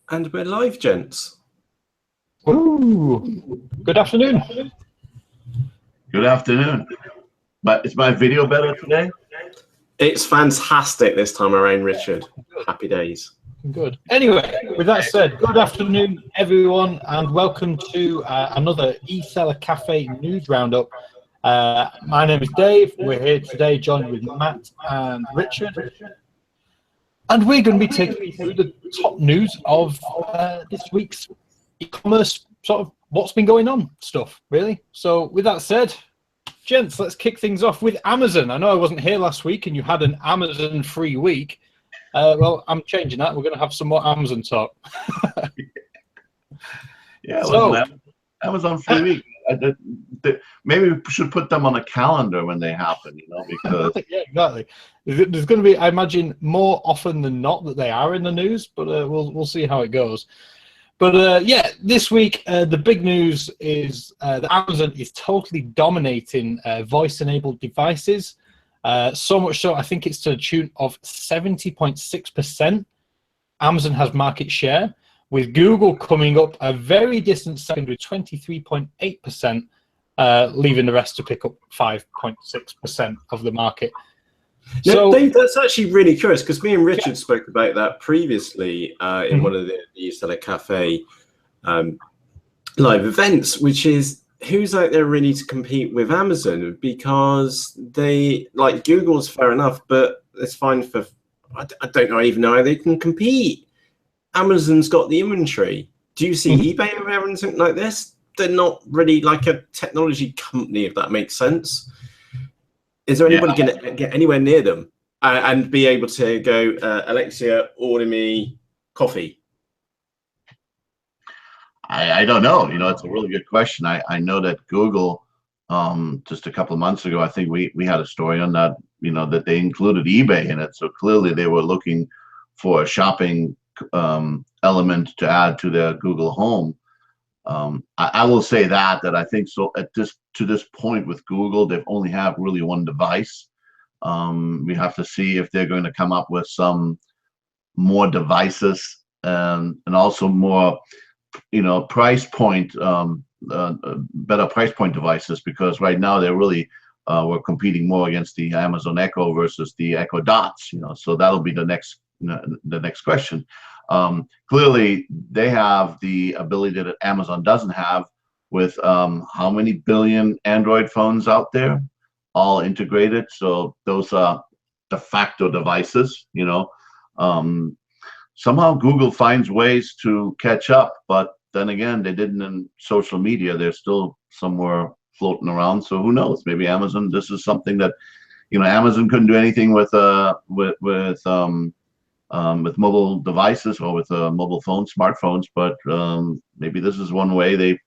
And we're live, gents. Ooh, good afternoon. Good afternoon. But is my video better today? It's fantastic this time around, Richard. Happy days. Good. Anyway, with that said, good afternoon, everyone, and welcome to another eSellerCafe News Roundup. My name is Dave. We're here today joined with Matt and Richard. And we're going to be taking you through the top news of this week's e-commerce, sort of what's been going on stuff, really. So with that said, gents, let's kick things off with Amazon. I know I wasn't here last week and you had an Amazon free week. Well, I'm changing that. We're going to have some more Amazon talk. Yeah, so, Amazon free week. Maybe we should put them on a calendar when they happen, you know, because yeah, exactly. There's going to be, I imagine, more often than not that they are in the news, but we'll see how it goes. But yeah, this week the big news is that Amazon is totally dominating voice-enabled devices. So much so, I think it's to the tune of 70.6%. Amazon has market share, with Google coming up a very distant second with 23.8%, leaving the rest to pick up 5.6% of the market. Now, So, Dave, that's actually really curious because me and Richard spoke about that previously in one of the eSellerCafe live events, which is who's out there really to compete with Amazon, because they, like, Google's fair enough, but it's fine for, I don't even know how they can compete. Amazon's got the inventory. Do you see eBay or anything like this? They're not really like a technology company, if that makes sense. Is there anybody going to get anywhere near them and be able to go, Alexia, order me coffee? I don't know. You know, it's a really good question. I know that Google, just a couple of months ago, I think we had a story on that, you know, that they included eBay in it. So clearly they were looking for a shopping element to add to their Google Home. I will say that I think so to this point with Google, they've only have really one device. We have to see if they're going to come up with some more devices and also more, you know, price point, better price point devices, because right now they're really we're competing more against the Amazon Echo versus the Echo Dots, you know. So that'll be the next question. Clearly they have the ability that Amazon doesn't have with how many billion Android phones out there, all integrated. So those are de facto devices, you know. Somehow Google finds ways to catch up, but then again, they didn't in social media. They're still somewhere floating around. So who knows? Maybe Amazon, this is something that, you know, Amazon couldn't do anything with mobile devices or with mobile phones, smartphones, but maybe this is one way they,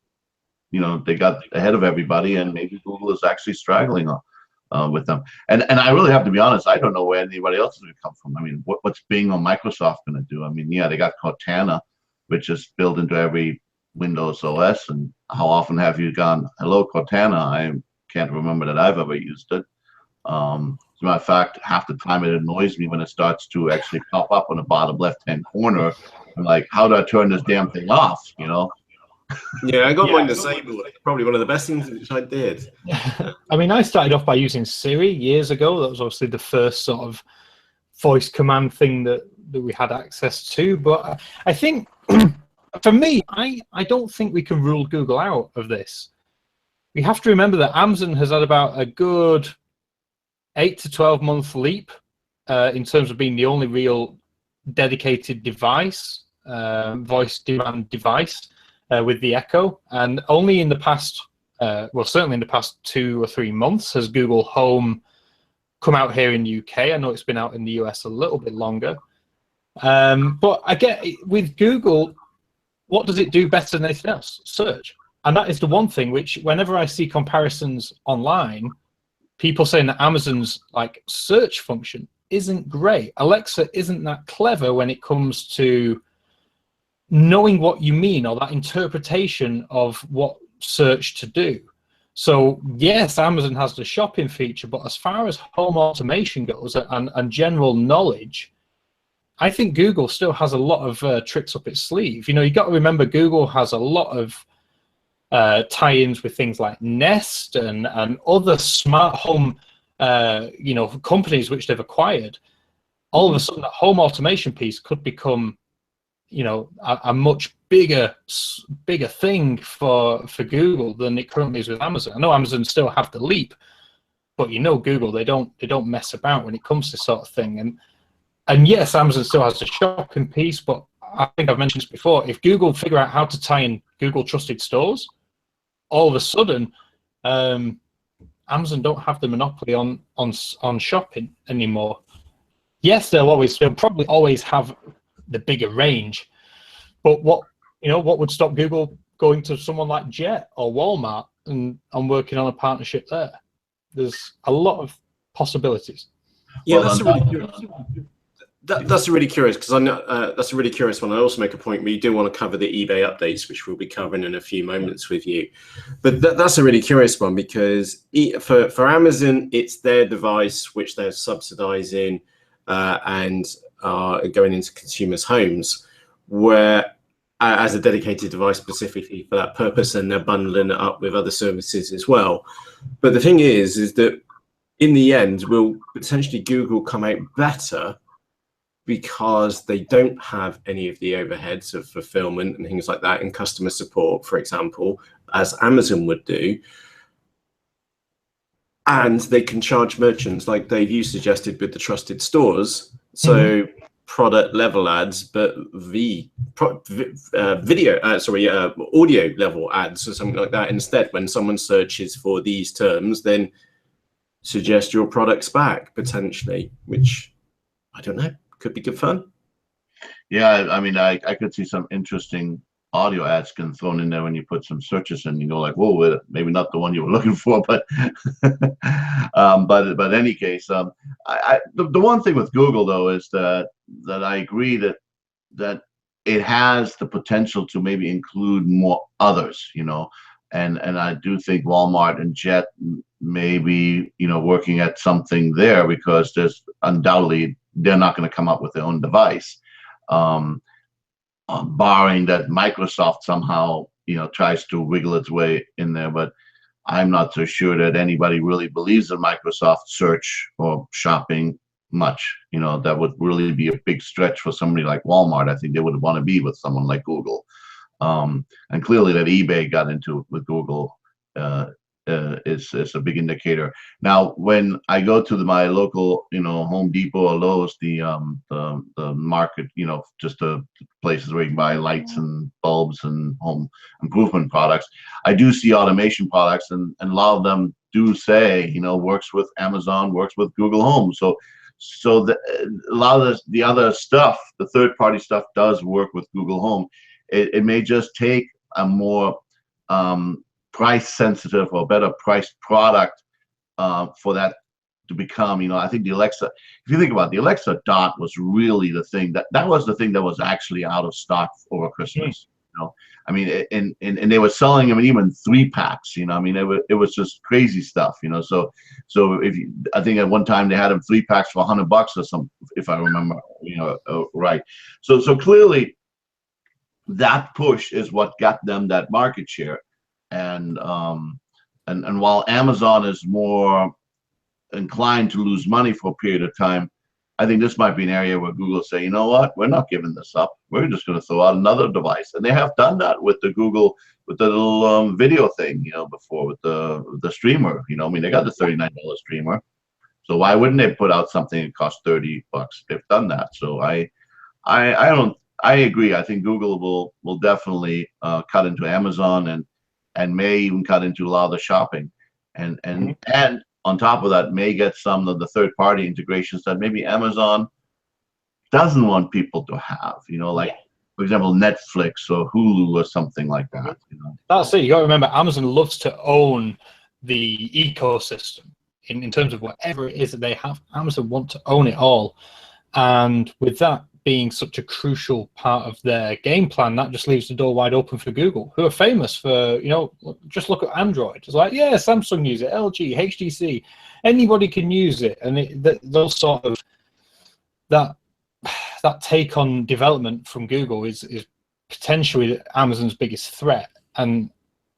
you know, they got ahead of everybody, and maybe Google is actually straggling with them. And I really have to be honest, I don't know where anybody else is going to come from. I mean, what's Bing or Microsoft going to do? I mean, yeah, they got Cortana, which is built into every Windows OS, and how often have you gone, hello Cortana? I can't remember that I've ever used it. As a matter of fact, half the time it annoys me when it starts to actually pop up on the bottom left-hand corner. I'm like, how do I turn this damn thing off, you know? Yeah, I got mine disabled. Probably one of the best things which I did. I mean, I started off by using Siri years ago. That was obviously the first sort of voice command thing that we had access to. But I think, for me, I don't think we can rule Google out of this. We have to remember that Amazon has had about a good 8 to 12 month leap in terms of being the only real dedicated device, voice demand device with the Echo. And only in the past, well, certainly in the past 2 or 3 months has Google Home come out here in the UK. I know it's been out in the US a little bit longer. But I get with Google, what does it do better than anything else? Search. And that is the one thing which, whenever I see comparisons online, people saying that Amazon's like search function isn't great. Alexa isn't that clever when it comes to knowing what you mean, or that interpretation of what search to do. So yes, Amazon has the shopping feature, but as far as home automation goes and general knowledge, I think Google still has a lot of tricks up its sleeve. You know, you got to remember Google has a lot of tie-ins with things like Nest and other smart home, you know, companies which they've acquired. All of a sudden, the home automation piece could become, you know, a much bigger thing for Google than it currently is with Amazon. I know Amazon still have the leap, but you know, Google, they don't mess about when it comes to this sort of thing. And yes, Amazon still has the shopping piece, but I think I've mentioned this before. If Google figure out how to tie in Google trusted stores, all of a sudden, Amazon don't have the monopoly on shopping anymore. Yes, they'll probably always have the bigger range, but what would stop Google going to someone like Jet or Walmart and working on a partnership there? There's a lot of possibilities. Yeah, that's a really curious because I know that's a really curious one. I also make a point we do want to cover the eBay updates, which we'll be covering in a few moments with you. But that's a really curious one because for Amazon, it's their device which they're subsidizing and are going into consumers' homes, where as a dedicated device specifically for that purpose, and they're bundling it up with other services as well. But the thing is that in the end, will potentially Google come out better because they don't have any of the overheads of fulfillment and things like that and customer support, for example, as Amazon would do. And they can charge merchants, like Dave, you suggested with the trusted stores. So product level ads, but audio level ads or something like that. Instead, when someone searches for these terms, then suggest your products back potentially, which I don't know, could be good fun. Yeah, I mean, I could see some interesting audio ads getting thrown in there when you put some searches in. You go like, whoa, maybe not the one you were looking for, but but in any case, the one thing with Google though is that I agree that it has the potential to maybe include more others, you know, and I do think Walmart and Jet may be, you know, working at something there because there's undoubtedly they're not going to come up with their own device. Barring that Microsoft somehow, you know, tries to wiggle its way in there, but I'm not so sure that anybody really believes in Microsoft search or shopping much. You know, that would really be a big stretch for somebody like Walmart. I think they would want to be with someone like Google. And clearly that eBay got into it with Google is a big indicator. Now, when I go to my local, you know, Home Depot or Lowe's, the market, you know, just the places where you can buy lights and bulbs and home improvement products, I do see automation products, and a lot of them do say, you know, works with Amazon, works with Google Home. So a lot of the other stuff, the third-party stuff, does work with Google Home. It may just take a more price sensitive or better priced product for that to become, you know, I think the Alexa, if you think about it, the Alexa Dot was really the thing that was the thing that was actually out of stock over Christmas. You know, I mean, and they were selling them in even 3-packs, you know, I mean, it was just crazy stuff, you know. So I think at one time they had them 3-packs for $100 or something, if I remember, you know, right. So clearly that push is what got them that market share. And while Amazon is more inclined to lose money for a period of time, I think this might be an area where Google say, you know what, we're not giving this up. We're just going to throw out another device, and they have done that with the Google, with the little video thing, you know, before with the streamer. You know, I mean, they got the $39 streamer, so why wouldn't they put out something that costs $30? They've done that. So I agree. I think Google will definitely cut into Amazon and may even cut into a lot of the shopping, and on top of that may get some of the third-party integrations that maybe Amazon doesn't want people to have, you know, like for example Netflix or Hulu or something like that. You know, that's it. You got to remember, Amazon loves to own the ecosystem in terms of whatever it is that they have. Amazon want to own it all, and with that being such a crucial part of their game plan, that just leaves the door wide open for Google, who are famous for, you know, just look at Android. It's like, yeah, Samsung use it, LG, HTC, anybody can use it, and those sort of that that take on development from Google is potentially Amazon's biggest threat. And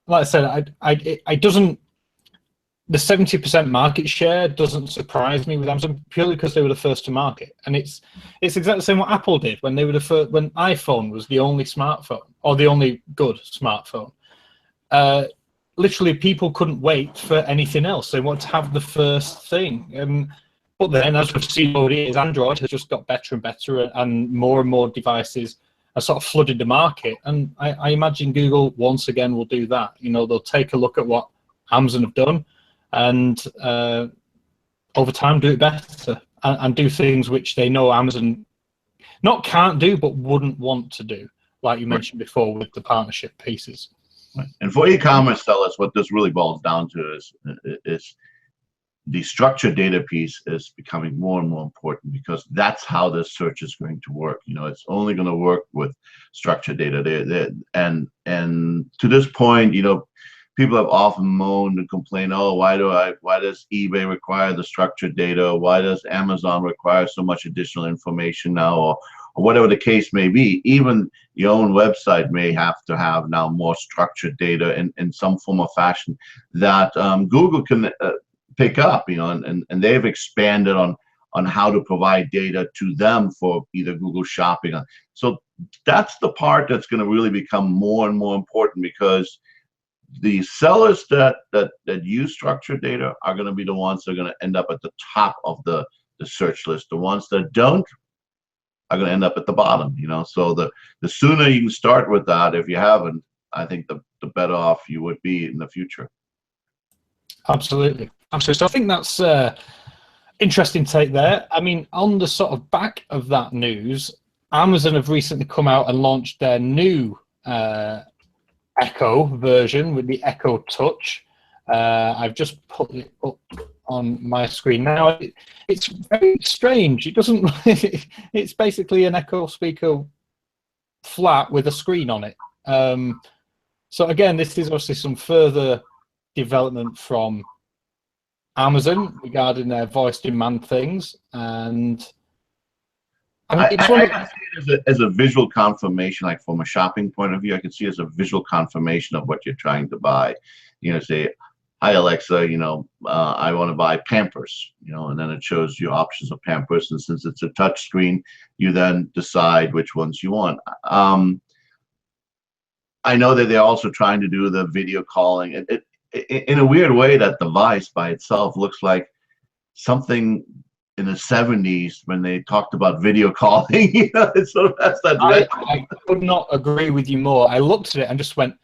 like I said, I doesn't, the 70% market share doesn't surprise me with Amazon, purely because they were the first to market. And it's exactly the same what Apple did when they were the first, when iPhone was the only smartphone, or the only good smartphone. Literally, people couldn't wait for anything else. They wanted to have the first thing. But then, as we've seen over the years, Android has just got better and better, and more devices are sort of flooded the market. And I imagine Google once again will do that. You know, they'll take a look at what Amazon have done, and over time do it better, and do things which they know Amazon not can't do, but wouldn't want to do, like you mentioned before with the partnership pieces. And for e-commerce sellers, what this really boils down to is the structured data piece is becoming more and more important, because that's how the search is going to work. You know, it's only going to work with structured data. And to this point, you know, people have often moaned and complained, oh, why does eBay require the structured data? Why does Amazon require so much additional information now? Or whatever the case may be. Even your own website may have to have now more structured data in some form or fashion that Google can pick up, you know, and they've expanded on how to provide data to them for either Google Shopping. So that's the part that's going to really become more and more important, because the sellers that use structured data are going to be the ones that are going to end up at the top of the search list. The ones that don't are going to end up at the bottom, you know. So the sooner you can start with that, if you haven't, I think the better off you would be in the future. Absolutely. So I think that's interesting take there. I mean, on the sort of back of that news, Amazon have recently come out and launched their new Echo version with the Echo Touch. I've just put it up on my screen now. It's very strange. It doesn't. It's basically an Echo speaker flat with a screen on it. So again, this is obviously some further development from Amazon regarding their voice demand things, and I mean, I can see it as a visual confirmation, like from a shopping point of view. I can see it as a visual confirmation of what you're trying to buy. You know, say, hi Alexa, you know, I want to buy Pampers, you know, and then it shows you options of Pampers, and since it's a touch screen, you then decide which ones you want. I know that they're also trying to do the video calling. In a weird way, that device by itself looks like something in the 70s when they talked about video calling. You know, so that's that. I could not agree with you more. I looked at it and just went,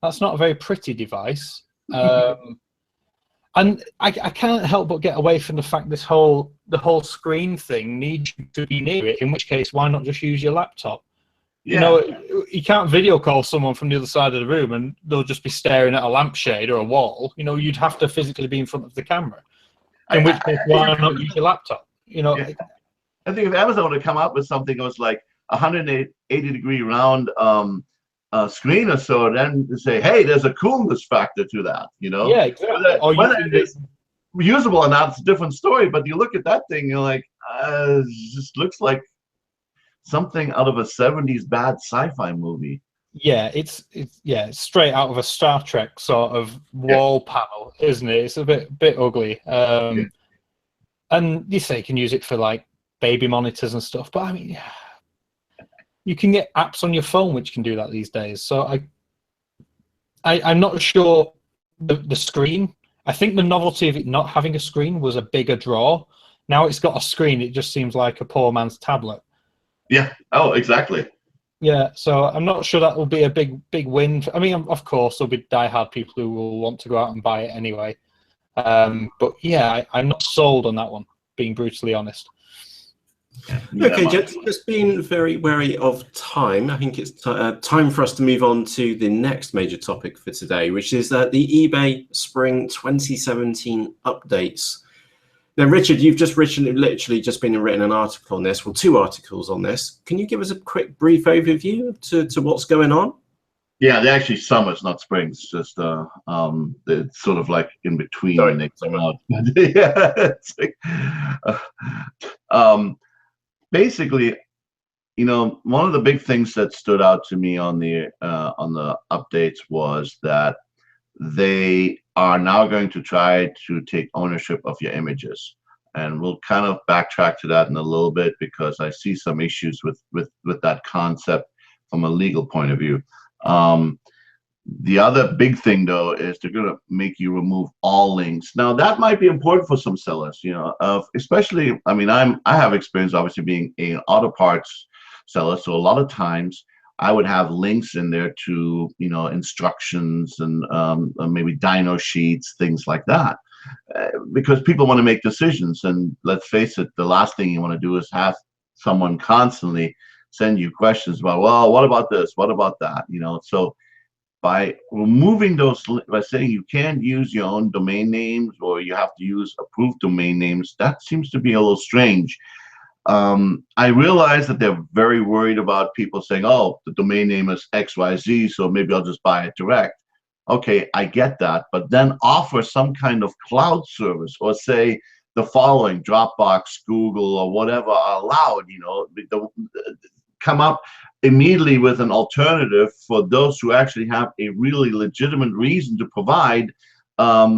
that's not a very pretty device. And I can't help but get away from the fact the whole screen thing needs you to be near it, in which case, why not just use your laptop? Yeah. You know, you can't video call someone from the other side of the room and they'll just be staring at a lampshade or a wall. You know, you'd have to physically be in front of the camera. In which case, why not use your laptop? You know, yeah. I think if Amazon would come up with something that was like 180-degree round screen or so, then say, hey, there's a coolness factor to that, you know? Yeah, exactly. Whether it's usable or not, it's a different story. But you look at that thing, you're like, it just looks like something out of a 70s bad sci-fi movie. Yeah, it's straight out of a Star Trek sort of wall panel, isn't it? It's a bit ugly. And you say you can use it for like baby monitors and stuff, but I mean, you can get apps on your phone which can do that these days. So I'm not sure the screen. I think the novelty of it not having a screen was a bigger draw. Now it's got a screen, it just seems like a poor man's tablet. Yeah. Oh, exactly. Yeah. So I'm not sure that will be a big win. I mean, of course, there'll be diehard people who will want to go out and buy it anyway. But yeah, I'm not sold on that one, being brutally honest. Okay, just being very wary of time, I think it's time for us to move on to the next major topic for today, which is the eBay Spring 2017 updates. Now, Richard, you've just literally just been written an article on this, well, 2 articles on this. Can you give us a quick, brief overview to what's going on? Yeah, they're actually summers, not springs. Just it's sort of like in between. Sorry, they come out. Yeah, it's like, basically, one of the big things that stood out to me on the updates was that they are now going to try to take ownership of your images. And we'll kind of backtrack to that in a little bit, because I see some issues with that concept from a legal point of view. The other big thing, though, is they're going to make you remove all links. Now, that might be important for some sellers, especially, I mean, I have experience, obviously, being an auto parts seller. So a lot of times I would have links in there to, instructions and maybe dyno sheets, things like that, because people want to make decisions. And let's face it, the last thing you want to do is have someone constantly send you questions about, well, what about this? What about that? So by removing those, by saying you can't use your own domain names, or you have to use approved domain names, that seems to be a little strange. I realize that they're very worried about people saying, oh, the domain name is XYZ, so maybe I'll just buy it direct. Okay, I get that, but then offer some kind of cloud service, or say the following: Dropbox, Google, or whatever are allowed, come up immediately with an alternative for those who actually have a really legitimate reason to provide, I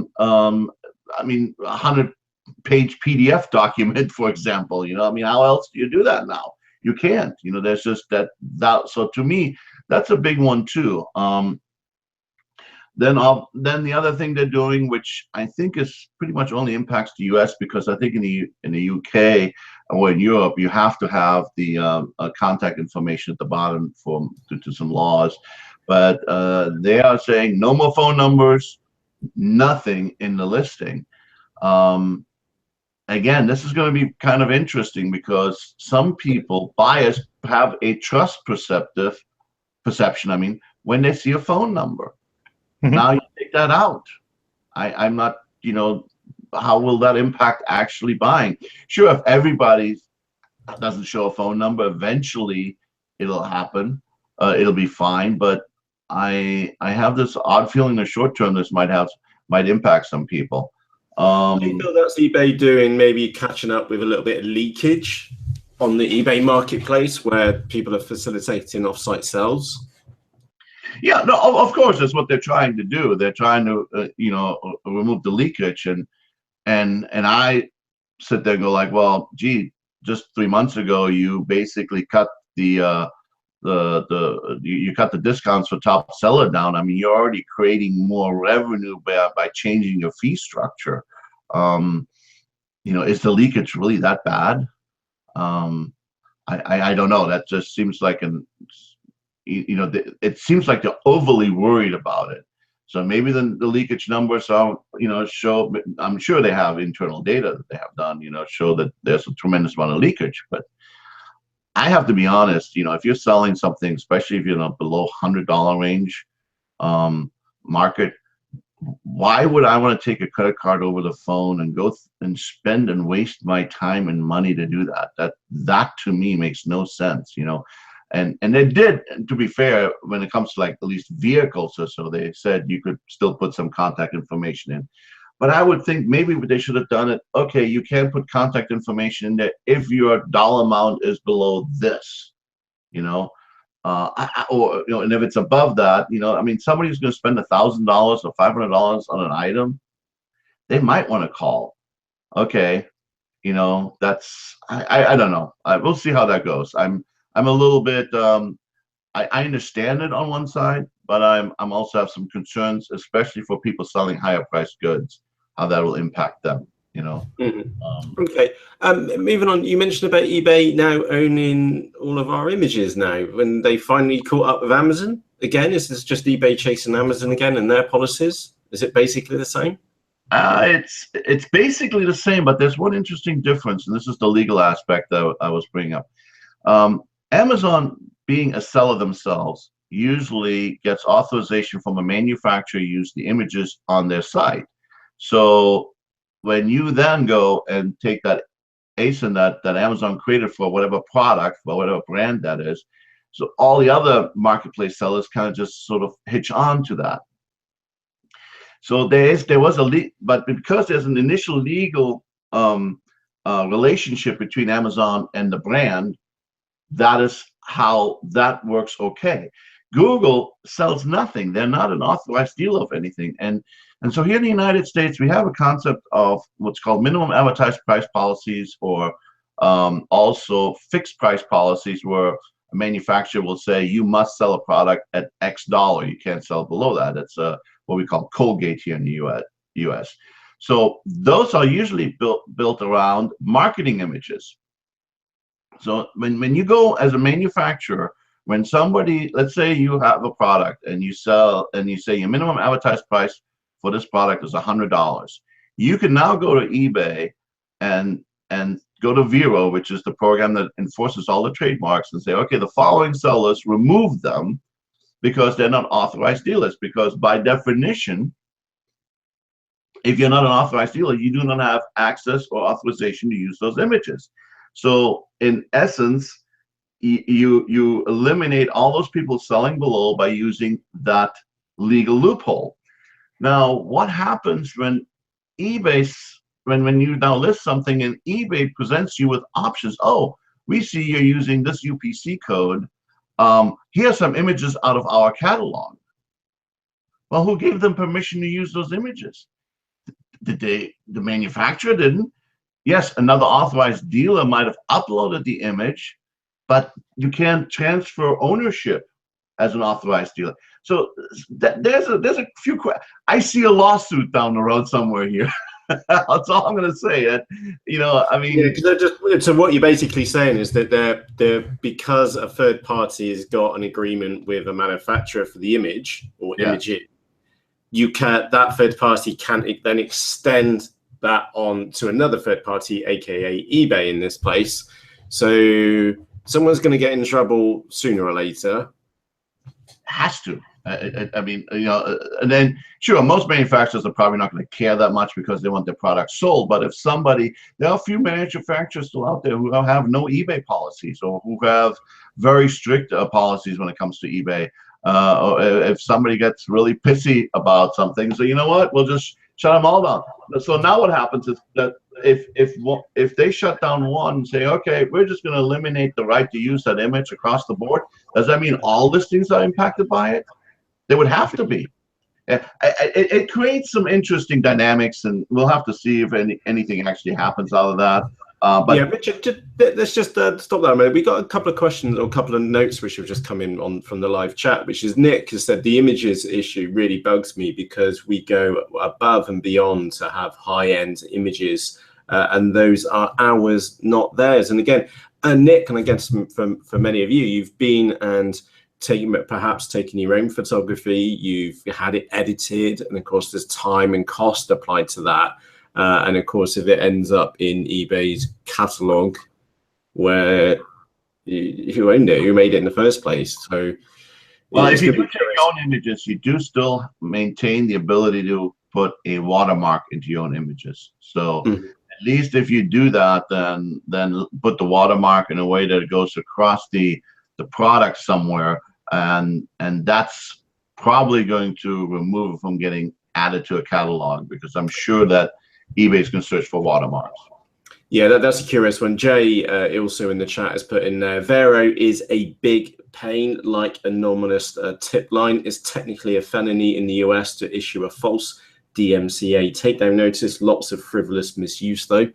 mean, 100-page PDF document, for example. How else do you do that now? You can't. There's just that. So to me, that's a big one too. Then the other thing they're doing, which I think is pretty much only impacts the U.S., because I think in the U.K. or in Europe, you have to have the contact information at the bottom due to some laws. But they are saying no more phone numbers, nothing in the listing. Again, this is going to be kind of interesting, because some people, buyers, have a trust perception, when they see a phone number. Mm-hmm. Now you take that out. I'm not, how will that impact actually buying? Sure, if everybody doesn't show a phone number, eventually it'll happen. It'll be fine. But I have this odd feeling in the short term this might impact some people. Do you feel that's eBay doing, maybe catching up with a little bit of leakage on the eBay marketplace, where people are facilitating off-site sales? Yeah, no, of course, that's what they're trying to do. They're trying to, remove the leakage, and I sit there and go like, well, gee, just 3 months ago, you basically cut you cut the discounts for top seller down. You're already creating more revenue by changing your fee structure. Is the leakage really that bad? I don't know. That just seems like it seems like they're overly worried about it. So maybe the leakage numbers are, show, I'm sure they have internal data that they have done, show that there's a tremendous amount of leakage. But I have to be honest, if you're selling something, especially if you're in a below $100 range market, why would I want to take a credit card over the phone and go and spend and waste my time and money to do that? That to me makes no sense, And they did, to be fair, when it comes to like at least vehicles or so, they said you could still put some contact information in. But I would think maybe they should have done it. Okay, you can put contact information in there if your dollar amount is below this, or and if it's above that, somebody's going to spend $1,000 or $500 on an item, they might want to call. Okay, that's I don't know. We'll see how that goes. I'm a little bit. I understand it on one side, but I'm also have some concerns, especially for people selling higher priced goods, how that will impact them. Mm-hmm. Okay. Moving on. You mentioned about eBay now owning all of our images now. When they finally caught up with Amazon again, is this just eBay chasing Amazon again and their policies? Is it basically the same? It's basically the same, but there's one interesting difference, and this is the legal aspect that I was bringing up. Amazon, being a seller themselves, usually gets authorization from a manufacturer to use the images on their site. So when you then go and take that ASIN that Amazon created for whatever product, for whatever brand that is, so all the other marketplace sellers kind of just sort of hitch on to that. So there was but because there's an initial legal relationship between Amazon and the brand, that is how that works. Okay. Google sells nothing. They're not an authorized dealer of anything. And so here in the United States, we have a concept of what's called minimum advertised price policies, or also fixed price policies, where a manufacturer will say you must sell a product at X dollar. You can't sell below that. It's what we call Colgate here in the US. So those are usually built around marketing images. So when you go as a manufacturer, when somebody, let's say you have a product and you sell, and you say your minimum advertised price for this product is $100, you can now go to eBay and go to Vero, which is the program that enforces all the trademarks, and say, okay, the following sellers, remove them because they're not authorized dealers. Because by definition, if you're not an authorized dealer, you do not have access or authorization to use those images. So in essence, you eliminate all those people selling below by using that legal loophole. Now, what happens when eBay, when you now list something and eBay presents you with options? Oh, we see you're using this UPC code. Here's some images out of our catalog. Well, who gave them permission to use those images? The manufacturer didn't. Yes, another authorized dealer might have uploaded the image, but you can't transfer ownership as an authorized dealer. So there's a few. I see a lawsuit down the road somewhere here. That's all I'm going to say. I mean, yeah, so what you're basically saying is that they're because a third party has got an agreement with a manufacturer for the image or images, that third party can then extend that on to another third party, aka eBay in this place. So someone's going to get in trouble sooner or later. Has to. I mean, and then sure, most manufacturers are probably not going to care that much because they want their product sold. But if there are a few manufacturers still out there who have no eBay policies, or who have very strict policies when it comes to eBay. Or if somebody gets really pissy about something, so you know what, we'll just shut them all down. So now what happens is that if they shut down one and say, okay, we're just going to eliminate the right to use that image across the board, does that mean all listings are impacted by it? They would have to be. It creates some interesting dynamics, and we'll have to see if anything actually happens out of that. But yeah, Richard, let's just stop there a minute. We got a couple of questions or a couple of notes which have just come in from the live chat, which is Nick has said the images issue really bugs me because we go above and beyond to have high-end images, and those are ours, not theirs. And again, Nick, and I guess for many of you, you've been and perhaps taken your own photography, you've had it edited, and of course there's time and cost applied to that. And of course, if it ends up in eBay's catalog, where who owned it, who made it in the first place? So, well, if you do take your own images, you do still maintain the ability to put a watermark into your own images. So, at least if you do that, then put the watermark in a way that it goes across the product somewhere, and that's probably going to remove it from getting added to a catalog, because I'm sure that eBay's going to search for watermarks. Yeah, that's a curious one. Jay also in the chat has put in there, Vero is a big pain, like anonymous tip line is technically a felony in the US to issue a false DMCA takedown notice. Lots of frivolous misuse though.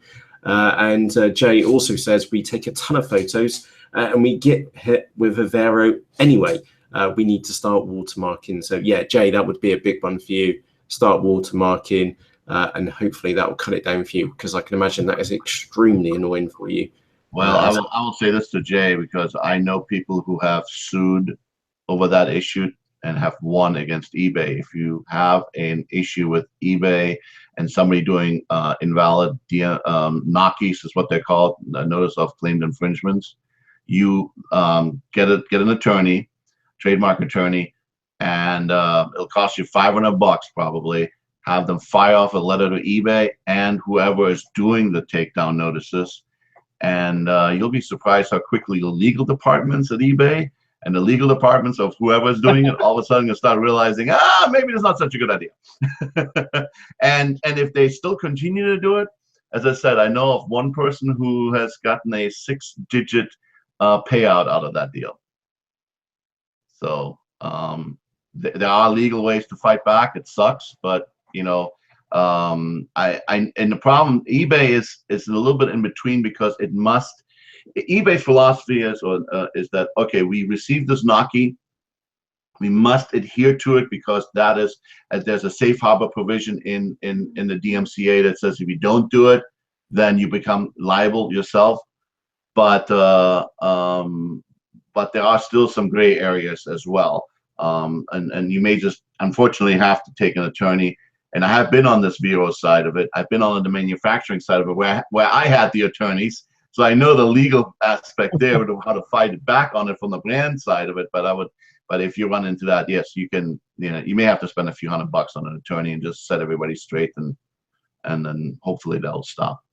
And Jay also says we take a ton of photos and we get hit with a Vero anyway. We need to start watermarking. So yeah, Jay, that would be a big one for you. Start watermarking. And hopefully that will cut it down for you, because I can imagine that is extremely annoying for you. Well, I will say this to Jay, because I know people who have sued over that issue and have won against eBay. If you have an issue with eBay and somebody doing invalid NOCIs is what they're called, notice of claimed infringements, you get an attorney, trademark attorney, and it'll cost you $500 probably. Have them fire off a letter to eBay and whoever is doing the takedown notices, and you'll be surprised how quickly the legal departments at eBay and the legal departments of whoever is doing it all of a sudden going to start realizing, maybe it's not such a good idea. and if they still continue to do it, as I said, I know of one person who has gotten a 6-digit payout out of that deal. So there are legal ways to fight back. It sucks, but you know, and the problem, eBay is a little bit in between, because it must. eBay's philosophy is that, okay, we received this Naki, we must adhere to it, because that is, there's a safe harbor provision in the DMCA that says if you don't do it, then you become liable yourself. But there are still some gray areas as well, and you may just unfortunately have to take an attorney. And I have been on this bureau side of it. I've been on the manufacturing side of it, where I had the attorneys. So I know the legal aspect there, how to fight it back on it from the brand side of it. But if you run into that, yes, you can. You know, you may have to spend a few $100 on an attorney and just set everybody straight, and then hopefully that'll stop.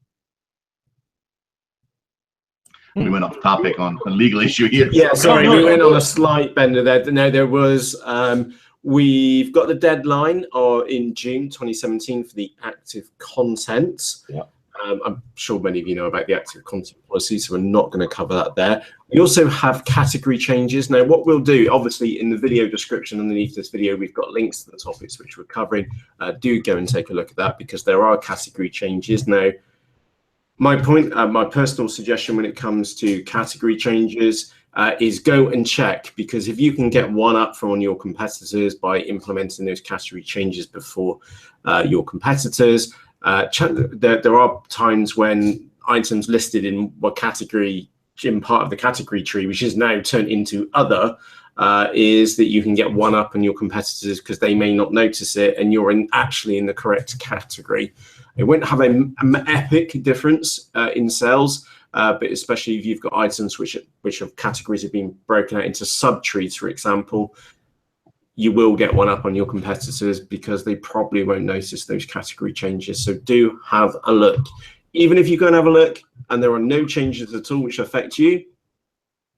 We went off topic on a legal issue here. Yeah, sorry, we went on a slight bender there. No, there was. We've got the deadline in June 2017 for the active content. Yeah. I'm sure many of you know about the active content policy, so we're not going to cover that there. We also have category changes. Now, what we'll do, obviously, in the video description underneath this video, we've got links to the topics which we're covering. Do go and take a look at that, because there are category changes. Now, my personal suggestion when it comes to category changes is go and check, because if you can get one up from your competitors by implementing those category changes before your competitors, there are times when items listed in what category, in part of the category tree, which is now turned into other, is that you can get one up on your competitors because they may not notice it, and you're actually in the correct category. It won't have an epic difference in sales, but especially if you've got items which of categories have been broken out into sub-trees, for example, you will get one up on your competitors because they probably won't notice those category changes. So do have a look. Even if you go and have a look and there are no changes at all which affect you,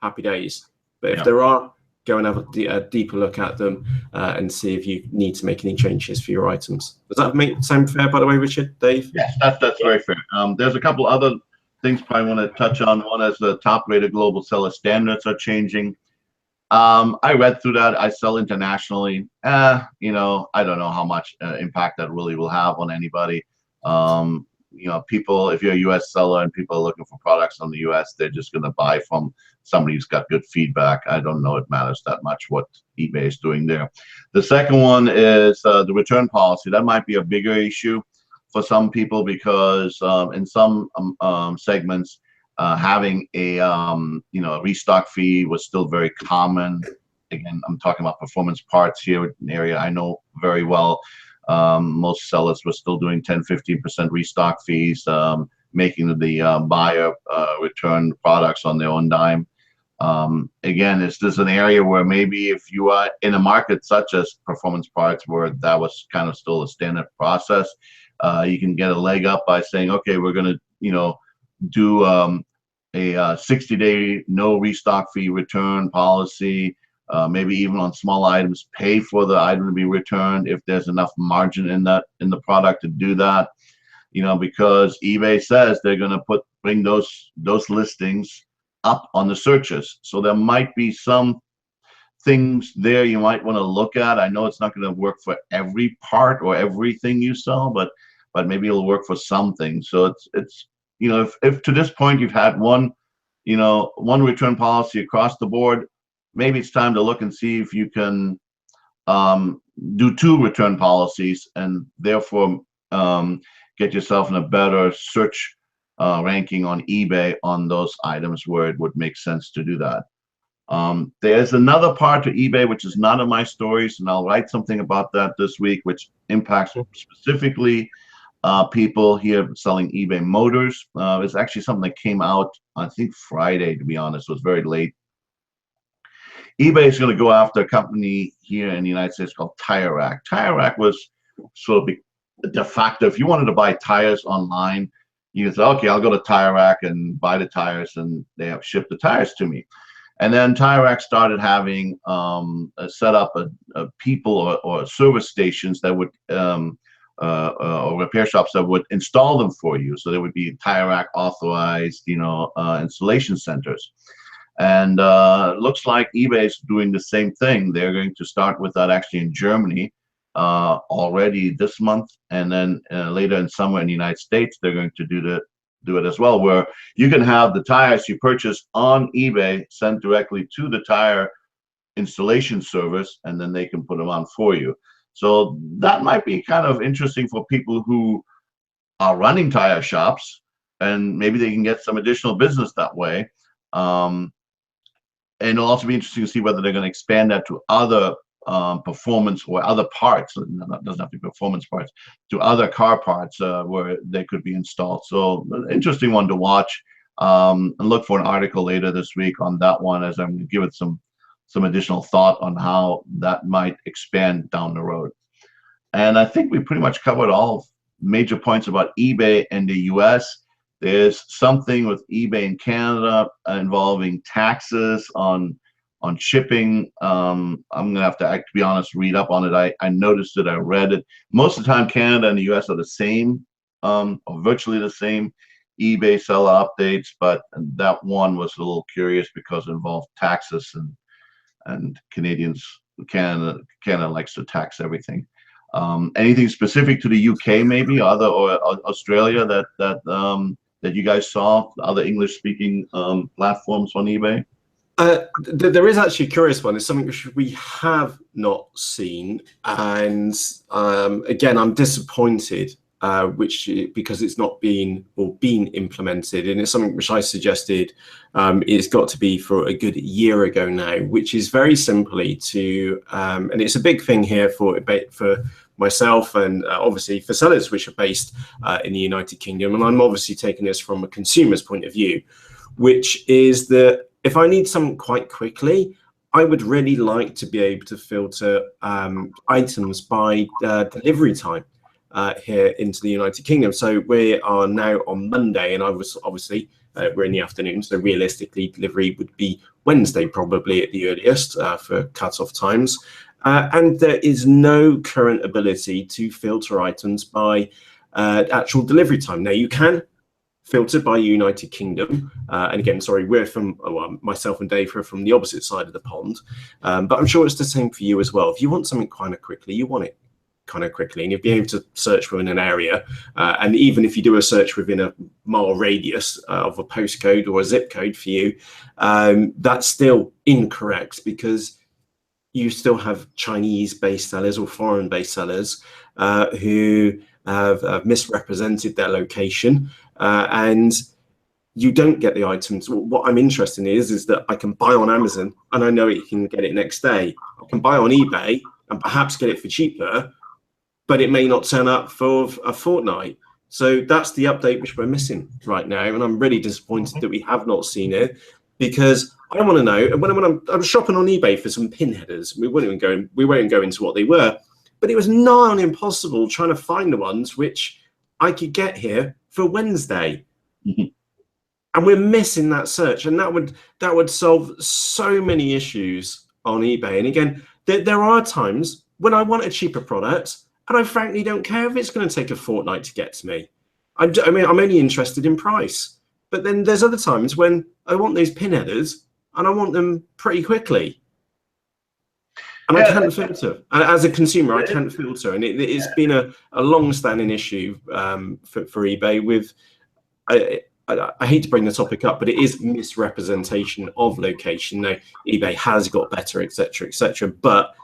happy days. But if there are, go and have a deeper look at them and see if you need to make any changes for your items. Does that sound fair, by the way, Richard, Dave? Yes, that's very fair. There's a couple other things probably want to touch on. One is the top-rated global seller standards are changing. I read through that. I sell internationally. You know, I don't know how much impact that really will have on anybody. You know, people, if you're a U.S. seller and people are looking for products on the U.S., they're just going to buy from somebody who's got good feedback. I don't know it matters that much what eBay is doing there. The second one is the return policy. That might be a bigger issue for some people, because in some segments, having a restock fee was still very common. Again, I'm talking about performance parts here, an area I know very well. Most sellers were still doing 10-15% restock fees, making the buyer return products on their own dime. Again, this is an area where maybe if you are in a market such as performance parts, where that was kind of still a standard process, you can get a leg up by saying, okay, we're going to, do a 60-day no restock fee return policy. Maybe even on small items, pay for the item to be returned if there's enough margin in the product to do that. Because eBay says they're going to bring those listings up on the searches. So there might be some things there you might want to look at. I know it's not going to work for every part or everything you sell, but maybe it'll work for some things. So it's if to this point you've had one return policy across the board, maybe it's time to look and see if you can do 2 return policies, and therefore get yourself in a better search ranking on eBay on those items where it would make sense to do that. There's another part to eBay which is not in my stories, and I'll write something about that this week, which impacts specifically people here selling eBay motors. It's actually something that came out, I think, Friday, to be honest. It was very late. eBay is going to go after a company here in the United States called Tire Rack. Tire Rack was sort of de facto. If you wanted to buy tires online, you could say, okay, I'll go to Tire Rack and buy the tires, and they have shipped the tires to me. And then Tire Rack started having set up a people or service stations that would or repair shops that would install them for you. So there would be Tire Rack authorized, installation centers. And looks like eBay is doing the same thing. They're going to start with that actually in Germany already this month, and then later in summer in the United States they're going to do it as well, where you can have the tires you purchase on eBay sent directly to the tire installation service, and then they can put them on for you. So that might be kind of interesting for people who are running tire shops, and maybe they can get some additional business that way. And it'll also be interesting to see whether they're going to expand that to other performance or other parts. It doesn't have to be performance parts, to other car parts where they could be installed. So interesting one to watch, and look for an article later this week on that one, as I'm going to give it some additional thought on how that might expand down the road. And I think we pretty much covered all major points about eBay in the US. There's something with eBay in Canada involving taxes on shipping. I'm gonna have to be honest, read up on it. I noticed it, I read it. Most of the time, Canada and the US are the same, or virtually the same eBay seller updates, but that one was a little curious because it involved taxes, and Canada likes to tax everything. Anything specific to the UK, maybe or Australia that you guys saw, other English-speaking platforms on eBay? There is actually a curious one. It's something which we have not seen, and again, I'm disappointed, because it's not been implemented, and it's something which I suggested it's got to be for a good year ago now, which is very simply to, and it's a big thing here for myself and obviously for sellers which are based in the United Kingdom, and I'm obviously taking this from a consumer's point of view, which is that if I need something quite quickly, I would really like to be able to filter items by delivery time here into the United Kingdom. So we are now on Monday, and I was obviously we're in the afternoon, so realistically delivery would be Wednesday probably at the earliest for cut-off times. And there is no current ability to filter items by actual delivery time. Now you can filter by United Kingdom, and again, sorry, we're from myself and Dave are from the opposite side of the pond, but I'm sure it's the same for you as well. If you want something kind of quickly, you want it kind of quickly, and you'll be able to search within an area, and even if you do a search within a mile radius of a postcode or a zip code for you, that's still incorrect, because you still have Chinese-based sellers or foreign-based sellers who have misrepresented their location, and you don't get the items. What I'm interested in is that I can buy on Amazon and I know you can get it next day. I can buy on eBay and perhaps get it for cheaper, but it may not turn up for a fortnight. So that's the update which we're missing right now, and I'm really disappointed that we have not seen it, because I want to know. And when I'm shopping on eBay for some pin headers, we won't go into what they were, but it was nigh on impossible trying to find the ones which I could get here for Wednesday. And we're missing that search, and that would solve so many issues on eBay. And again, there are times when I want a cheaper product, and I frankly don't care if it's going to take a fortnight to get to me. I mean, I'm only interested in price. But then there's other times when I want those pin headers and I want them pretty quickly. And I can't filter. As a consumer, I can't filter. And it's been a long-standing issue for eBay with, I hate to bring the topic up, but it is misrepresentation of location. Now, eBay has got better, et cetera, but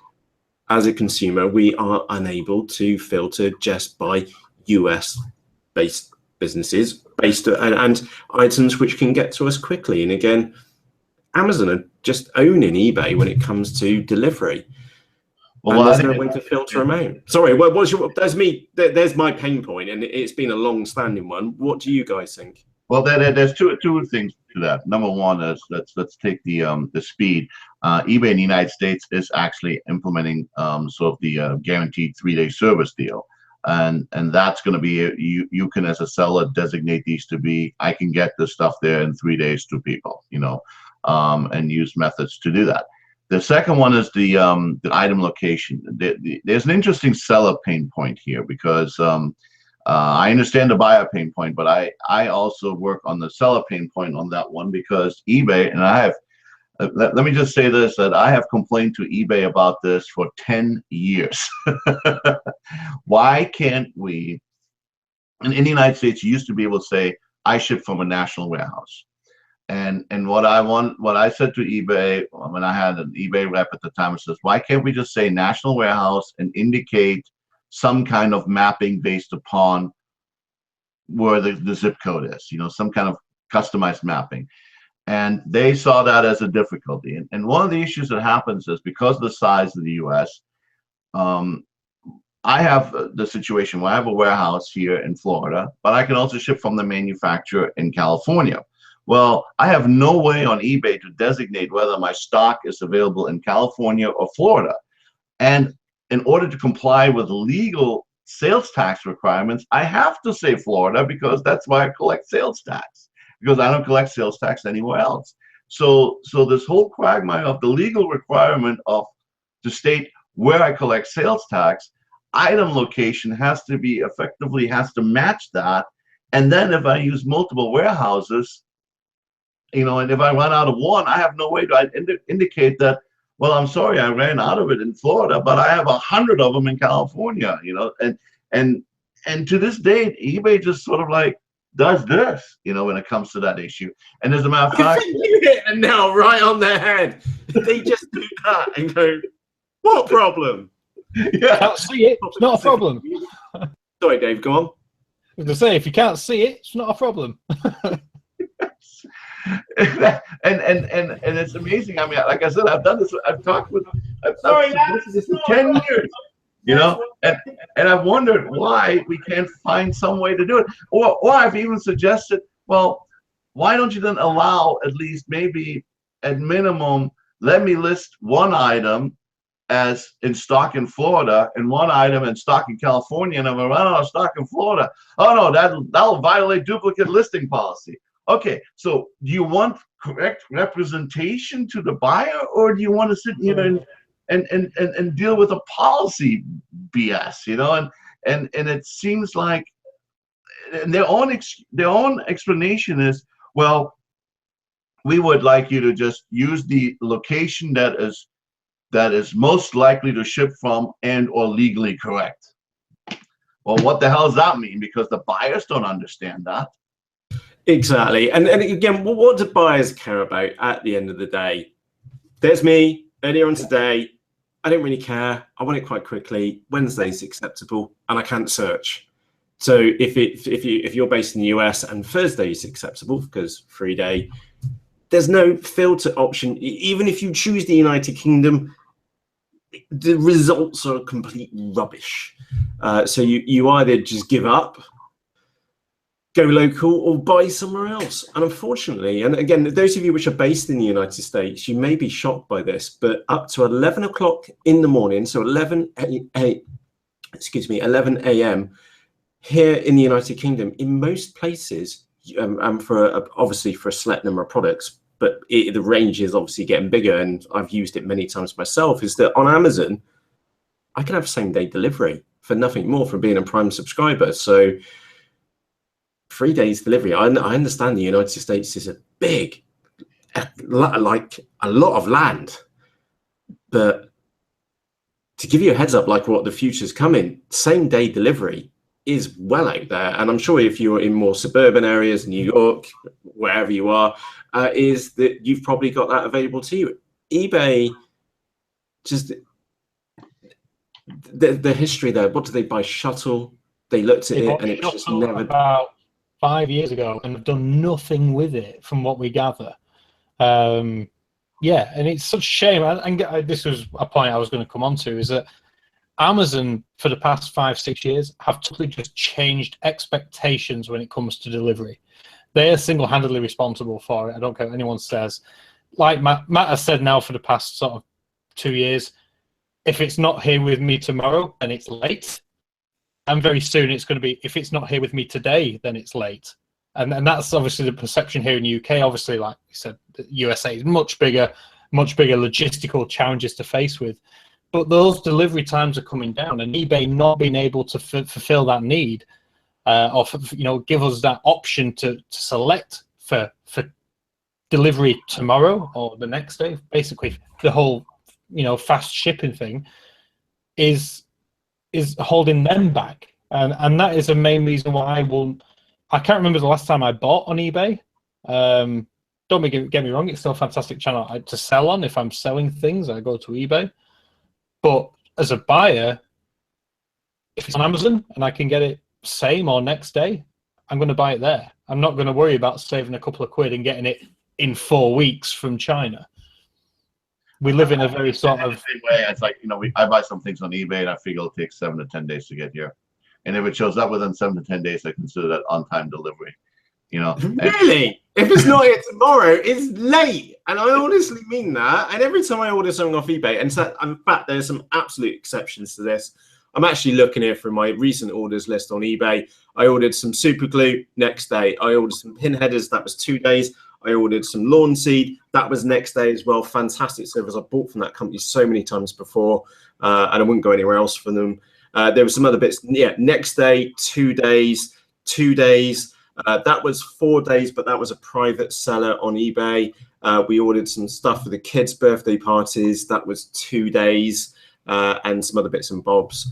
as a consumer, we are unable to filter just by US-based businesses and items which can get to us quickly. And again, Amazon are just owning eBay when it comes to delivery. Well, there's no way to filter them out. Sorry, there's my pain point, and it's been a long-standing one. What do you guys think? Well, there's two things to that. Number one is let's take the speed. eBay in the United States is actually implementing sort of the guaranteed 3-day service deal, and that's going to be you can, as a seller, designate these to be, I can get this stuff there in 3 days to people, and use methods to do that. The second one is the item location. There's an interesting seller pain point here, because I understand the buyer pain point, but I also work on the seller pain point on that one, because eBay, and I let me just say this, that I have complained to eBay about this for 10 years. Why can't we, in the United States, you used to be able to say, I ship from a national warehouse. And what I said to eBay, when I had an eBay rep at the time, it says, why can't we just say national warehouse and indicate some kind of mapping based upon where the zip code is, some kind of customized mapping. And they saw that as a difficulty. And one of the issues that happens is, because of the size of the US, I have the situation where I have a warehouse here in Florida, but I can also ship from the manufacturer in California. Well, I have no way on eBay to designate whether my stock is available in California or Florida. And in order to comply with legal sales tax requirements, I have to say Florida, because that's why I collect sales tax, because I don't collect sales tax anywhere else. So this whole quagmire of the legal requirement to state where I collect sales tax, item location has to match that. And then if I use multiple warehouses, and if I run out of one, I have no way to indicate that, well, I'm sorry, I ran out of it in Florida, but I have 100 of them in California, and to this date, eBay just sort of like does this, when it comes to that issue. And as a matter of fact, you hit the nail right on their head. They just do that and go, what problem? Yeah. Can't see it, it's not a problem. Sorry, Dave, go on. I was going to say, if you can't see it, it's not a problem. and it's amazing. I mean, like I said, I've done this. I've talked with. This is for 10 years, and I've wondered why we can't find some way to do it. Or I've even suggested, well, why don't you then allow, at least maybe at minimum, let me list one item as in stock in Florida and one item in stock in California, and if I run out of stock in Florida, oh no, that'll violate duplicate listing policy. Okay, so do you want correct representation to the buyer, or do you want to sit here and deal with a policy BS, and it seems like their own explanation is, well, we would like you to just use the location that is most likely to ship from and or legally correct. Well, what the hell does that mean? Because the buyers don't understand that. Exactly. And again, what do buyers care about at the end of the day? There's me earlier on today. I don't really care. I want it quite quickly. Wednesday's acceptable, and I can't search. So if you're based in the US and Thursday is acceptable because free day, there's no filter option. Even if you choose the United Kingdom, the results are complete rubbish. So you either just give up, go local, or buy somewhere else. And unfortunately, and again, those of you which are based in the United States, you may be shocked by this, but up to 11 o'clock in the morning, so 11 a.m. here in the United Kingdom, in most places, and obviously for a select number of products, but the range is obviously getting bigger, and I've used it many times myself, is that on Amazon, I can have same-day delivery for nothing more for being a Prime subscriber. So 3 days delivery. I understand the United States is like a lot of land, but to give you a heads up, like what the future's coming, same-day delivery is well out there. And I'm sure if you're in more suburban areas, New York, wherever you are, is that you've probably got that available to you. eBay, just the history there. What did they buy? Shuttle. They looked at it and it just never. About 5 years ago, and have done nothing with it, from what we gather. Yeah, and it's such a shame. And this was a point I was going to come on to, is that Amazon for the past 5-6 years have totally just changed expectations when it comes to delivery. They are single-handedly responsible for it. I don't care what anyone says. Like Matt has said now for the past sort of 2 years, if it's not here with me tomorrow, then it's late. And very soon it's going to be, if it's not here with me today, then it's late. And that's obviously the perception here in the UK. Obviously, like we said, the USA is much bigger logistical challenges to face with. But those delivery times are coming down, and eBay not being able to fulfill that need, or give us that option to select for delivery tomorrow or the next day. Basically, the whole, fast shipping thing is holding them back, and that is the main reason why I can't remember the last time I bought on eBay. Don't get me wrong, it's still a fantastic channel to sell on. If I'm selling things, I go to eBay. But as a buyer, if it's on Amazon and I can get it same or next day, I'm going to buy it there. I'm not going to worry about saving a couple of quid and getting it in 4 weeks from China. We live in a very sort of same way. It's like, I buy some things on eBay and I figure it'll take 7 to 10 days to get here. And if it shows up within 7 to 10 days, I consider that on-time delivery. Really? If it's not here tomorrow, it's late. And I honestly mean that. And every time I order something off eBay, and so, in fact, there's some absolute exceptions to this. I'm actually looking here from my recent orders list on eBay. I ordered some super glue next day. I ordered some pin headers. That was 2 days. I ordered some lawn seed. That was next day as well. Fantastic service. I bought from that company so many times before, and I wouldn't go anywhere else for them. There were some other bits. Yeah, next day, 2 days, 2 days. That was 4 days, but that was a private seller on eBay. We ordered some stuff for the kids' birthday parties. That was 2 days, and some other bits and bobs.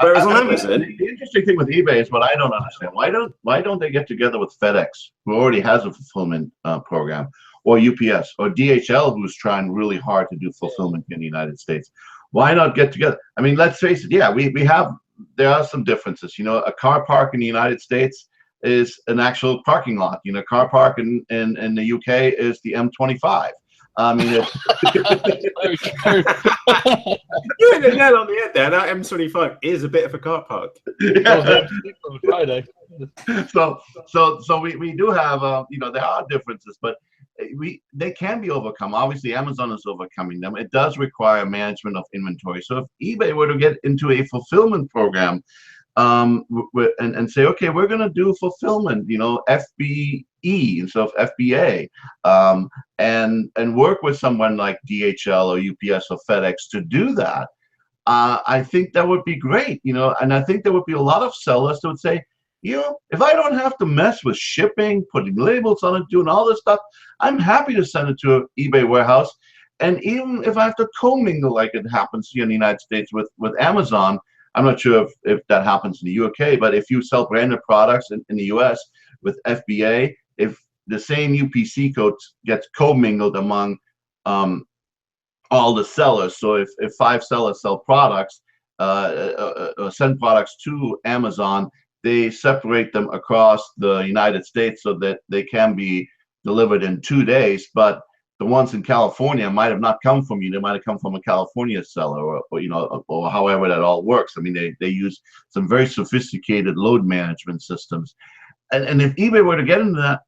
Whereas on Amazon, the interesting thing with eBay is what I don't understand. Why don't they get together with FedEx, who already has a fulfillment program, or UPS, or DHL, who's trying really hard to do fulfillment in the United States? Why not get together? I mean, let's face it. Yeah, there are some differences. A car park in the United States is an actual parking lot. Car park in the UK is the M25. I mean, you hit the nail on the head there. That M25 is a bit of a car park. Yeah. Friday. So we do have there are differences, but they can be overcome. Obviously, Amazon is overcoming them. It does require management of inventory. So if eBay were to get into a fulfillment program, and say, okay, we're going to do fulfillment, FBE instead of FBA, and work with someone like DHL or UPS or FedEx to do that, I think that would be great, and I think there would be a lot of sellers that would say, if I don't have to mess with shipping, putting labels on it, doing all this stuff, I'm happy to send it to an eBay warehouse. And even if I have to commingle like it happens here in the United States with Amazon, I'm not sure if that happens in the UK, but if you sell branded products in the US with FBA, if the same UPC code gets commingled among all the sellers, so if 5 sellers sell products, send products to Amazon, they separate them across the United States so that they can be delivered in 2 days. But the ones in California might have not come from you. They might have come from a California seller, or however that all works. I mean, they use some very sophisticated load management systems. And if eBay were to get into that,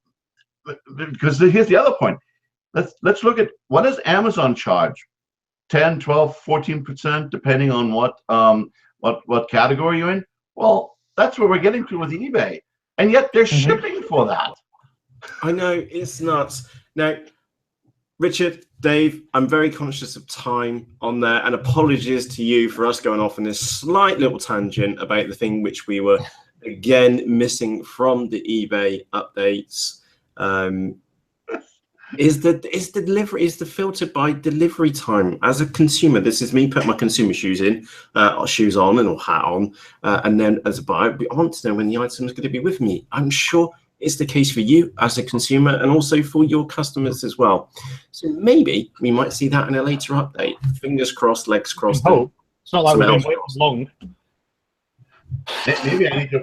because here's the other point. Let's look at, what does Amazon charge? 10, 12, 14%, depending on what category you're in. Well, that's where we're getting to with eBay. And yet they're shipping for that. I know, it's nuts. Now, Richard, Dave, I'm very conscious of time on there, and apologies to you for us going off on this slight little tangent about the thing which we were again missing from the eBay updates. Is the filter by delivery time as a consumer? This is me putting my consumer shoes on and or hat on, and then as a buyer, I want to know when the item is going to be with me. I'm sure it's the case for you as a consumer and also for your customers as well. So maybe we might see that in a later update. Fingers crossed, legs crossed. Oh, it's not like we've been waiting long.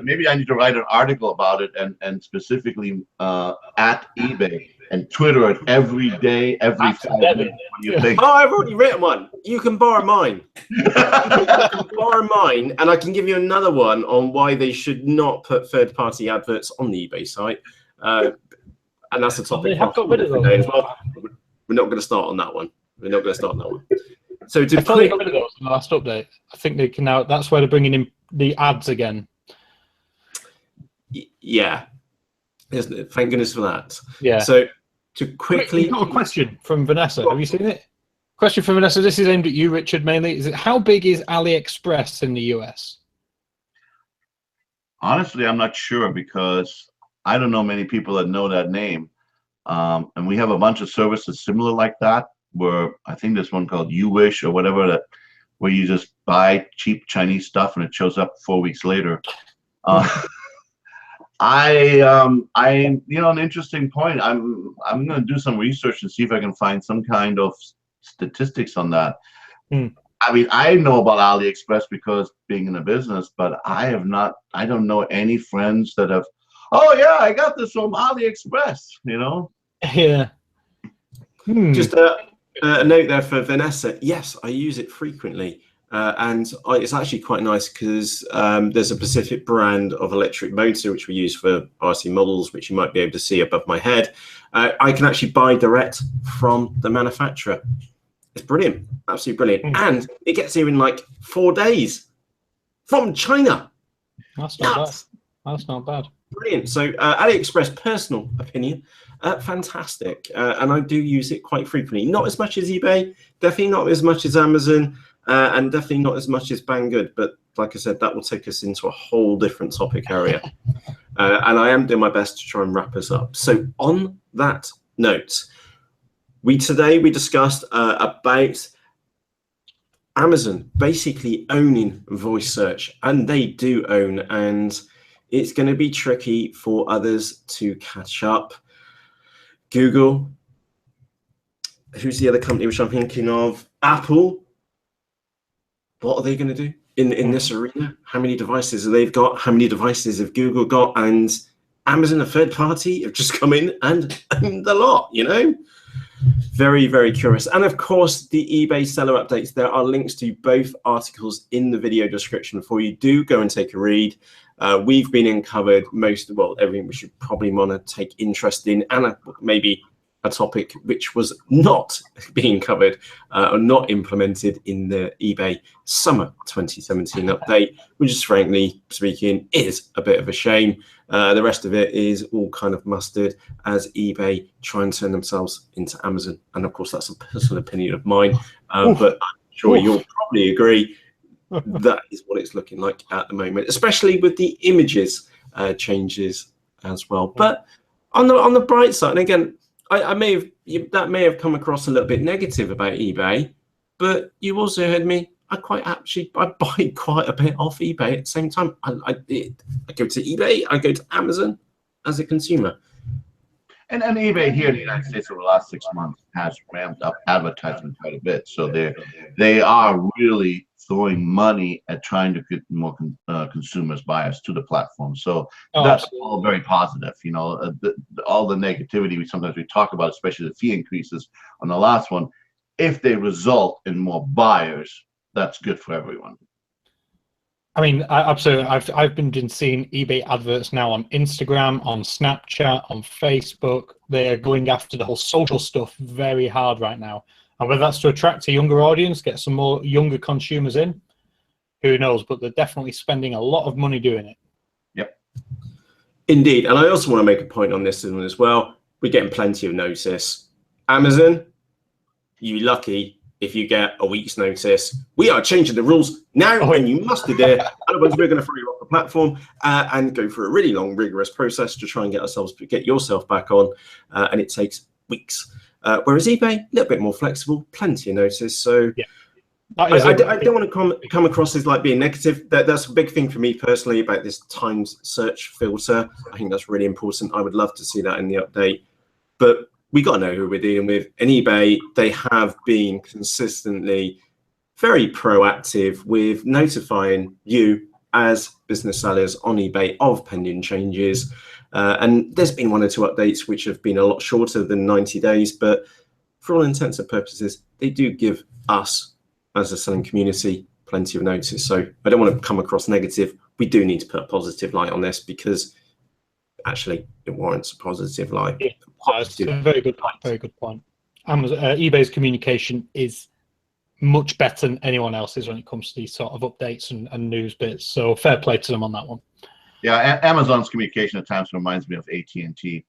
Maybe I need to write an article about it and specifically at eBay and Twitter it every day, every 5 minutes. What do you think? Oh, I've already written one. You can borrow mine. You can borrow mine, and I can give you another one on why they should not put third-party adverts on the eBay site. And that's the topic for today as well. We're not going to start on that one. So I thought they got rid of those in the last update. I think they can now. That's where they're bringing in the ads again. Yeah, isn't it? Thank goodness for that. Yeah. So to quickly, we've got a question from Vanessa. Have you seen it? Question from Vanessa. This is aimed at you, Richard, mainly. Is it, how big is AliExpress in the US? Honestly, I'm not sure because I don't know many people that know that name. And we have a bunch of services similar like that, where I think there's one called You Wish or whatever, that where you just buy cheap Chinese stuff and it shows up 4 weeks later. An interesting point. I'm going to do some research and see if I can find some kind of statistics on that. I mean, I know about AliExpress because being in the business, but I don't know any friends that have, oh yeah, I got this from AliExpress, Yeah. Just a note there for Vanessa. Yes, I use it frequently. It's actually quite nice because there's a specific brand of electric motor which we use for RC models, which you might be able to see above my head. I can actually buy direct from the manufacturer. It's brilliant, absolutely brilliant. And it gets here in like 4 days from China. That's not bad. That's not bad. Brilliant. So AliExpress, personal opinion, fantastic. And I do use it quite frequently. Not as much as eBay, definitely not as much as Amazon, and definitely not as much as Banggood. But like I said, that will take us into a whole different topic area. And I am doing my best to try and wrap us up. So on that note, today we discussed about Amazon basically owning voice search, and they do own, and it's going to be tricky for others to catch up. Google, who's the other company which I'm thinking of? Apple. What are they going to do in this arena? How many devices have they got? How many devices have Google got? And Amazon, a third party, have just come in and owned the lot, Very, very curious. And of course, the eBay seller updates. There are links to both articles in the video description for you. Do go and take a read. We've been in covered everything we should probably want to take interest in, and maybe a topic which was not being covered or not implemented in the eBay summer 2017 update, which is frankly speaking is a bit of a shame. The rest of it is all kind of mustard as eBay try and turn themselves into Amazon. And of course, that's a personal opinion of mine, but I'm sure you'll probably agree that is what it's looking like at the moment, especially with the images changes as well. But on the bright side, and again, that may have come across a little bit negative about eBay, but you also heard me. I buy quite a bit off eBay at the same time. I go to eBay, I go to Amazon as a consumer. And eBay here in the United States over the last 6 months has ramped up advertising quite a bit. So they are really throwing money at trying to get more consumers bias to the platform. So that's all very positive. All the negativity we talk about, especially the fee increases on the last one, if they result in more buyers, that's good for everyone. I mean, absolutely. I've been seeing eBay adverts now on Instagram, on Snapchat, on Facebook. They're going after the whole social stuff very hard right now. And whether that's to attract a younger audience, get some more younger consumers in, who knows? But they're definitely spending a lot of money doing it. Yep. Indeed. And I also want to make a point on this one as well. We're getting plenty of notice. Amazon, you're lucky if you get a week's notice. We are changing the rules now, and you must adhere. Otherwise, we're going to throw you off the platform and go through a really long, rigorous process to try and get yourself back on. And it takes weeks. Whereas eBay, a little bit more flexible, plenty of notice. So yeah. I don't want to come across as like being negative. That's a big thing for me personally about this timed search filter. I think that's really important. I would love to see that in the update. But we got to know who we're dealing with. And eBay, they have been consistently very proactive with notifying you as business sellers on eBay of pending changes. And there's been 1 or 2 updates which have been a lot shorter than 90 days. But for all intents and purposes, they do give us, as a selling community, plenty of notice. So I don't want to come across negative. We do need to put a positive light on this because actually it warrants a positive light. Yeah. It's a very good point. Very good point. eBay's communication is much better than anyone else's when it comes to these sort of updates and news bits. So fair play to them on that one. Yeah, Amazon's communication at times reminds me of AT&T.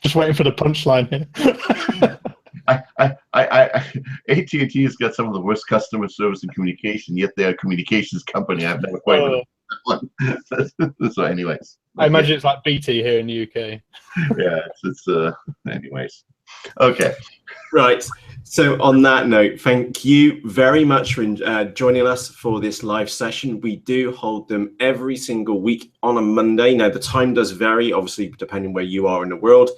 Just waiting for the punchline here. AT&T has got some of the worst customer service and communication, yet they're a communications company. I've never quite. So anyways, I imagine it's like BT here in the UK. Yeah, it's anyways. Okay. Right. So on that note, thank you very much for joining us for this live session. We do hold them every single week on a Monday. Now, the time does vary, obviously, depending where you are in the world.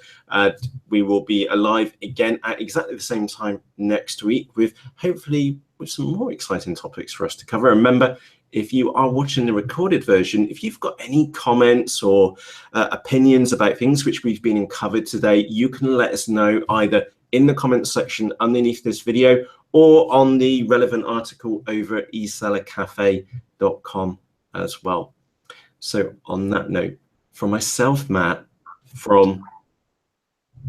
We will be alive again at exactly the same time next week with hopefully with some more exciting topics for us to cover. Remember, if you are watching the recorded version, if you've got any comments or opinions about things which we've been covered today, you can let us know either in the comments section underneath this video or on the relevant article over at eSellerCafe.com as well. So on that note, from myself, Matt, from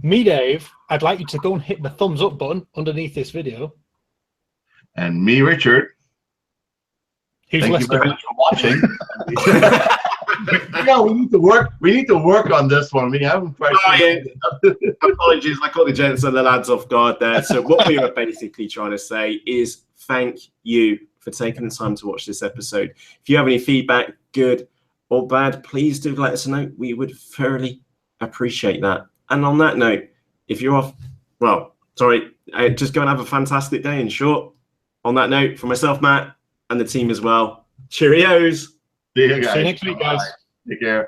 me, Dave, I'd like you to go and hit the thumbs up button underneath this video. And me, Richard. Thank you very much for watching. Yeah, we need to work. We need to work on this one. We haven't quite. Apologies, I caught the gents and the lads off guard there. So what we were basically trying to say is thank you for taking the time to watch this episode. If you have any feedback, good or bad, please do let us know. We would thoroughly appreciate that. And on that note, if you're off, well, sorry, just go and have a fantastic day. In short, on that note, for myself, Matt, and the team as well. Cheerios. See you guys. See you next week, guys. Take care.